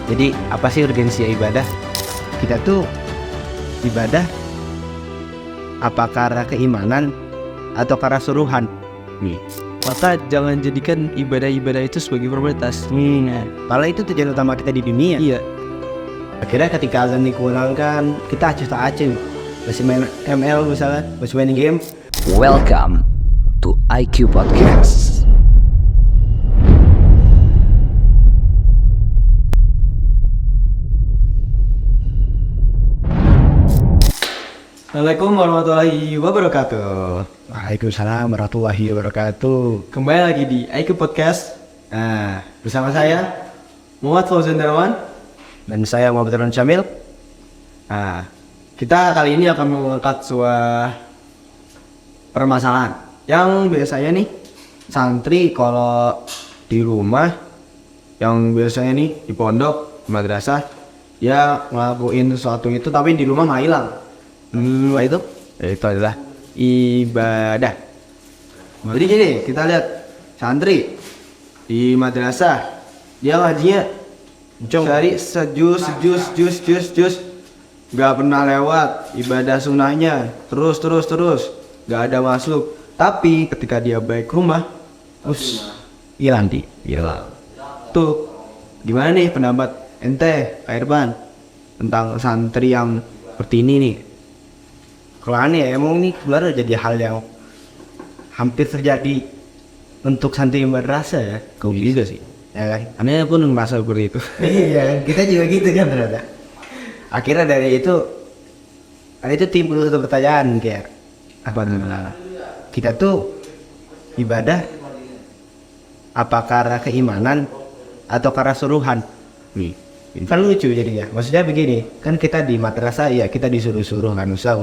Jadi apa sih urgensi ibadah? Kita tuh ibadah apa karena keimanan atau karena suruhan? Maka jangan jadikan ibadah-ibadah itu sebagai prioritas. Padahal itu tujuan utama kita di dunia. Iya. Akhirnya ketika azan dikurangkan, kita acuh tak acuh. Masih main ML misalnya, masih main game. Welcome to IQ Podcast. Assalamualaikum warahmatullahi wabarakatuh. Waalaikumsalam warahmatullahi wabarakatuh. Kembali lagi di IQ Podcast. Nah, bersama saya Muhammad Fauzan Darwan. dan saya Muhammad Ridwan Syamil. Nah, kita kali ini akan mengangkat sebuah permasalahan yang biasanya nih santri kalau di rumah, yang biasanya nih di pondok, di madrasah, dia ngelakuin sesuatu itu tapi di rumah nggak hilang. Apa itu? Itu adalah ibadah. Jadi gini, kita lihat santri di madrasah, dia ngajinya cari sejus, nggak pernah lewat ibadah sunnahnya, terus, nggak ada masuk. Tapi ketika dia balik rumah, Hilang. tuh gimana nih pendapat ente, Pak Irfan, tentang santri yang seperti ini nih? Kalau aneh emang ini sebenarnya jadi hal yang hampir terjadi untuk santri madrasah ya. Kau juga sih. Ya kan? Aneh pun merasa seperti itu. Iya, kita juga gitu kan ternyata. Akhirnya dari itu, ada itu timbul satu pertanyaan kayak apa namanya? Kita tuh ibadah apa karena keimanan atau karena suruhan? Kan lucu jadinya. Maksudnya begini, kan kita di madrasah ya kita disuruh-suruh kan ustaz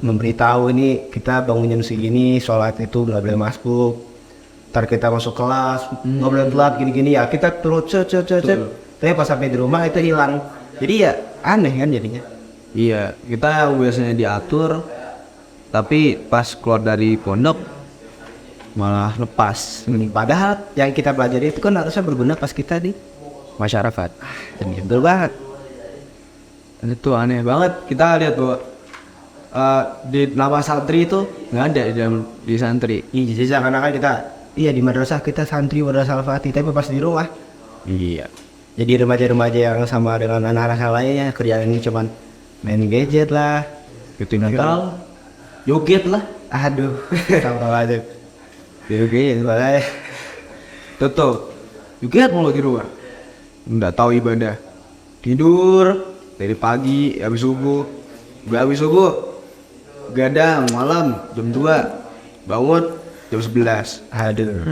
memberitahu ini kita bangun jam segini, sholat itu nggak boleh masuk. Ntar kita masuk kelas, nggak boleh telat gini-gini ya kita terus tapi pas sampai di rumah itu hilang. Jadi ya aneh kan jadinya. Iya, kita biasanya diatur, tapi pas keluar dari pondok malah lepas. Padahal yang kita pelajari itu kan harusnya berguna pas kita di Masyarakat. betul banget. Dan itu aneh banget. Kita lihat bahwa di nama santri itu nggak ada di santri. Iya, jadi seakan-akan kita di madrasah kita santri madrasah Al-Fatih, tapi pas di rumah Iya. jadi remaja-remaja yang sama dengan anak-anak lainnya kerjaan ini cuman main gadget lah, Gitu Natal, joget lah. aduh sama aja Joget. makanya Tutup. Joget mulu di rumah. Nggak tahu ibadah. Tidur dari pagi habis subuh. Habis subuh gadang malam jam 2. Bangun jam 11. aduh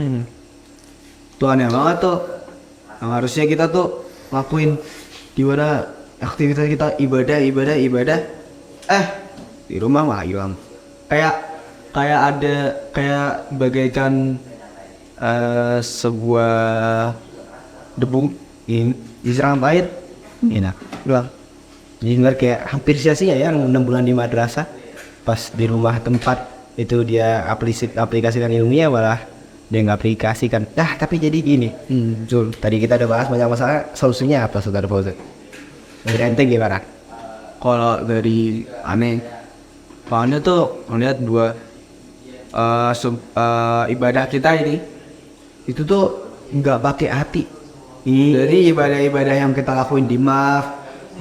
Tuh aneh banget tuh. Yang harusnya kita tuh lakuin di mana aktivitas kita ibadah. Di rumah malah hilang. Kayak bagaikan sebuah debu diserang air enak doang. Jadi sebenarnya kayak hampir sia-sia ya 6 bulan di madrasah, pas di rumah tempat itu dia aplikasikan ilmunya malah dia nggak aplikasikan. Tapi jadi gini, Zul, tadi kita udah bahas banyak masalah, solusinya apa Saudara Fauzan? Dari ente gimana? kalau dari aneh tuh melihat dua ibadah kita ini itu tuh nggak pakai hati. Dari ibadah-ibadah yang kita lakuin di MAF,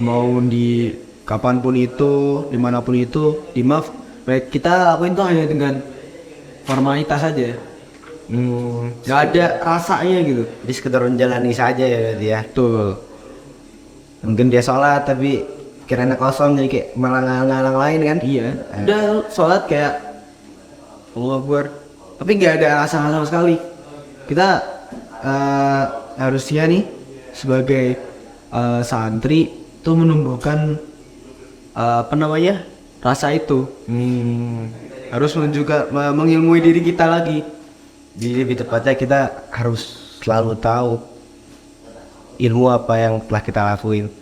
mau di kapanpun itu, dimanapun itu, di MAF, baik kita lakuin tuh hanya dengan formalitas saja. Nggak ada rasanya gitu. Jadi sekedar menjalani saja ya berarti ya. Betul. Mungkin dia sholat tapi kiranya kosong jadi kayak malah ngalang lain kan. Iya. Udah sholat kayak Allahu Akbar, tapi nggak ada rasa sama sekali. Kita harusnya nih sebagai santri tuh menumbuhkan rasa itu. Harus menunjukkan mengilmui diri kita lagi. Jadi lebih tepatnya kita harus selalu tahu ilmu apa yang telah kita lakuin.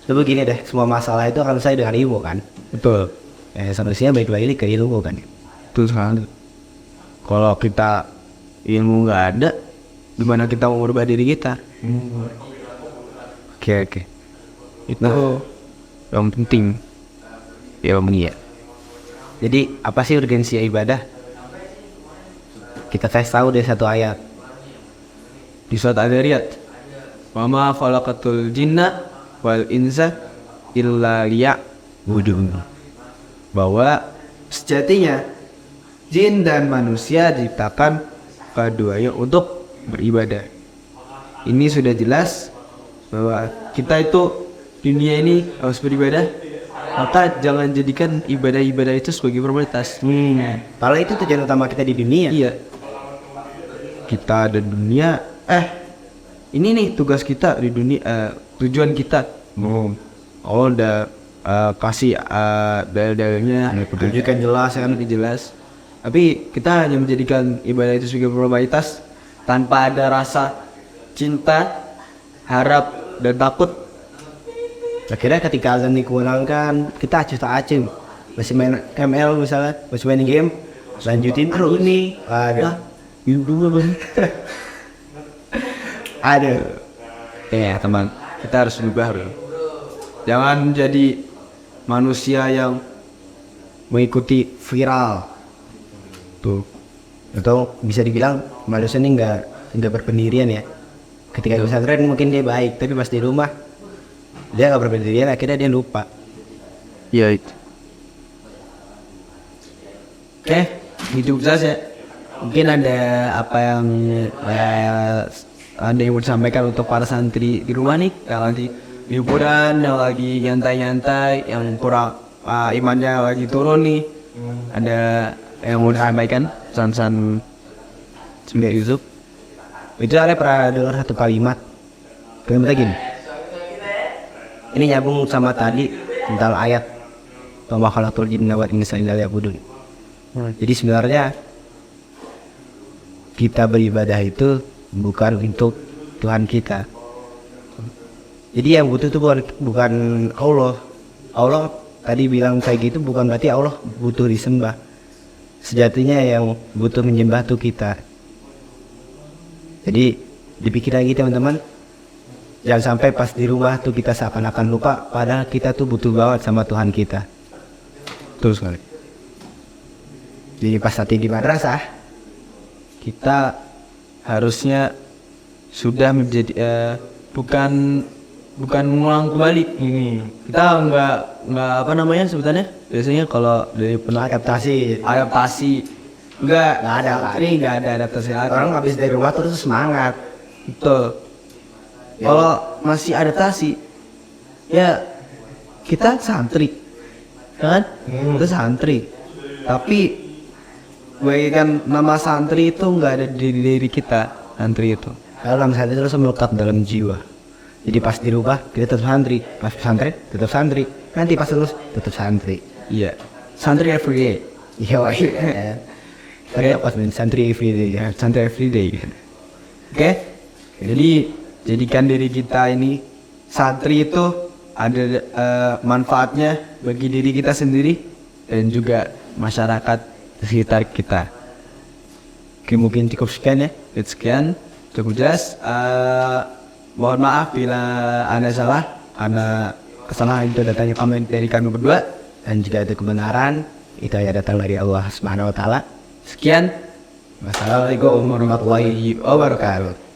Coba gini deh, semua masalah itu akan selesai dengan ilmu kan. Betul. Solusinya baik lagi ke ilmu kan. Betul sekali. Kalau kita ilmu nggak ada, gimana kita mau merubah diri kita? Oke. Itu yang penting. Ya iya. Jadi apa sih urgensi ibadah? Kita kasih tahu deh satu ayat. Di surat Ad-Dariyat, wa ma khalaqatul jinna wal insa illa liya'budun. Bahwa sejatinya jin dan manusia diciptakan keduanya untuk beribadah. Ini sudah jelas bahwa kita itu dunia ini harus beribadah, maka jangan jadikan ibadah-ibadah itu sebagai prioritas. Kalau itu tujuan utama kita di dunia. Iya. Kita ada dunia. Ini nih tugas kita di dunia. Tujuan kita. Allah udah kasih dalil-dalilnya, petunjukkan jelas, kan jelas. Tapi kita hanya menjadikan ibadah itu sebagai prioritas tanpa ada rasa cinta, harap, dan takut. Akhirnya ketika azan dikurangkan, kita aceh-aceh. Masih main ML misalnya, masih main game, lanjutin terus nih. Ada. Ada. Ya teman, kita harus berubah bro. Jangan jadi manusia yang Mengikuti viral. Tuh. Atau bisa dibilang manusia ini nggak berpendirian ya. Ketika di pesantren mungkin dia baik, tapi pas di rumah dia nggak berpendirian, akhirnya dia lupa. ya itu. Oke, hidup saja. Mungkin ada apa yang ada yang mau disampaikan untuk para santri di rumah nih, Yang lagi liburan, yang lagi nyantai-nyantai, yang kurang imannya lagi turun nih. Ada yang mau disampaikan pesan-pesan Mbak Yusuf. Itu ada pernah dengar satu kalimat gini. Ini nyambung sama tadi tentang ayat wa khalaqtul jinna wal insa illa liya'budun. Jadi sebenarnya kita beribadah itu bukan untuk Tuhan kita. Jadi yang butuh itu bukan Allah. Allah tadi bilang kayak gitu bukan berarti Allah butuh disembah. Sejatinya yang butuh menyembah tuh kita. Jadi dipikir lagi teman-teman, jangan sampai pas di rumah tuh kita seakan-akan lupa padahal kita tuh butuh banget sama Tuhan kita. Terus sekali. Jadi pas nanti di madrasah kita harusnya sudah menjadi bukan mengulang kembali. Kita nggak apa namanya sebutannya biasanya kalau dari adaptasi nggak ada. ini nggak ada adaptasi. Orang habis dari rumah terus semangat. Betul. Kalau masih adaptasi ya kita santri kan, kita santri, tapi bagaikan nama santri itu nggak ada di diri kita. Santri itu Dalam santri terus melekat dalam jiwa. Jadi pas di rumah kita tetap santri, pas pesantren tetap santri, nanti pas lulus tetap santri. iya, santri everyday. Iya. Saya pas main santri everyday ya. Santri everyday. Oke, jadi jadikan diri kita ini santri itu ada manfaatnya bagi diri kita sendiri dan juga masyarakat sekitar kita. Oke, mungkin cukup sekian ya. Sekian, cukup jelas. Mohon maaf bila Anda salah, karena kesalahan itu datangnya komen dari kami berdua, Dan jika ada kebenaran, itu ya datang dari Allah Subhanahu wa taala. sekian. Wassalamualaikum warahmatullahi wabarakatuh.